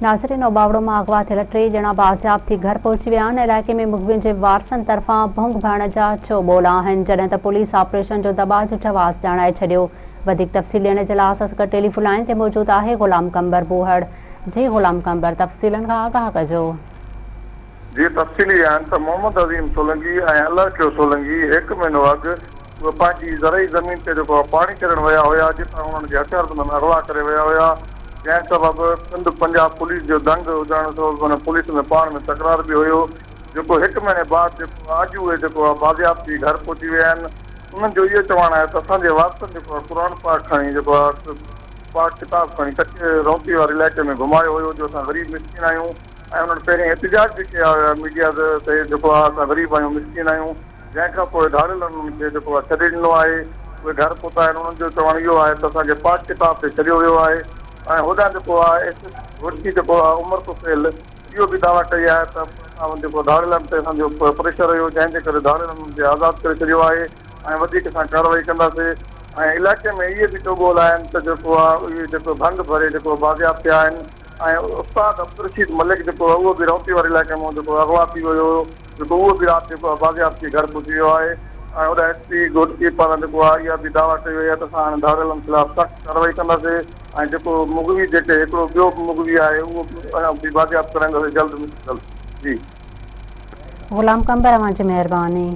नाज़रीन बावड़ो में अगवा थियल 3 ॼणा बाज़ियाब थी घर पहुची विया आहिनि। इलाइक़े में मुखबियुनि जे वारसनि तरफ़ां भोंग भरण जा चोॿोल आहिनि, जॾहिं त पुलिस ऑपरेशन जो दॿाउ ठवास ॼाणाए छॾियो। वधीक तफ़सील ॾियण जे लाइ असां सां गॾु टेलीफोन लाइन ते मौजूदु आहे ग़ुलाम कंबर बूहड़। जी ग़ुलाम कंबर, तफ़सीलनि खां आगाह कजो। जी तफ़सीली आहिनि त मोहम्मद अज़ीम सोलंकी ऐं अल्लाह सोलंकी 1 महीनो अॻु उहे पंहिंजी ज़रई ज़मीन ते जेको पाणी किरण विया हुआ, जितां उन्हनि खे हथियारबंदनि अगवा करे विया हुआ, जंहिं सबबु सिंध पंजाब पुलिस जो दंग हुजण सबबु पुलिस में पाण में तकरार बि हुयो। जेको 1 महीने बाद जेको अॼु उहे जेको आहे बाज़ियाब थी घर पहुची विया आहिनि। उन्हनि जो इहो चवणु आहे त असांजे वारसनि जेको आहे क़ुर पाक खणी जेको आहे पाक किताब खणी कचे रौती वारे इलाइक़े में घुमायो हुयो, जो असां ग़रीब मिसकिन आहियूं। ऐं उन्हनि पहिरें एहतिजाज बि कया हुया मीडिया ते जेको आहे असां ग़रीब आहियूं, मिसकिन आहियूं। जंहिंखां पोइ धाड़ियल उन्हनि खे जेको आहे छॾे ॾिनो आहे, उहे घर पहुता आहिनि। उन्हनि जो चवणु इहो आहे त असांखे पाक किताब ते छॾियो वियो आहे। ऐं होॾां जेको आहे वठी जेको आहे उमिरि तुफ़ैल इहो बि दावा कई आहे त असां जेको धाड़ियलनि ते असांजो प्रेशर हुयो, जंहिंजे करे धाड़ियलनि खे आज़ादु करे छॾियो आहे ऐं वधीक असां कार्रवाई कंदासीं। ऐं इलाइक़े में इहे बि चोॿोल आहिनि त जेको आहे इहे जेको भंग भरे जेको बाज़ियाब थिया आहिनि। ऐं उस्ताद अब्दुल रशीद मलिक जेको आहे उहो बि रौती वारे इलाइक़े में जेको अगवा थी वियो हुयो, जेको उहो बि राति जेको आहे बाज़ियाब थी घर पहुची वियो आहे। ऐं होॾा एसपी गोदकी पारां जेको आहे इहा बि दावा कई वई आहे त असां हाणे धाड़ियलनि ख़िलाफ़ सख़्तु कार्रवाई कंदासीं। ऐं जेको मुगवी जेके हिकिड़ो ॿियो मुगवी आहे उहो बि बाज़ियाब कराईंदासीं जल्द में जल्द। जी ग़ुलाम कंबर, अवां जी महिरबानी।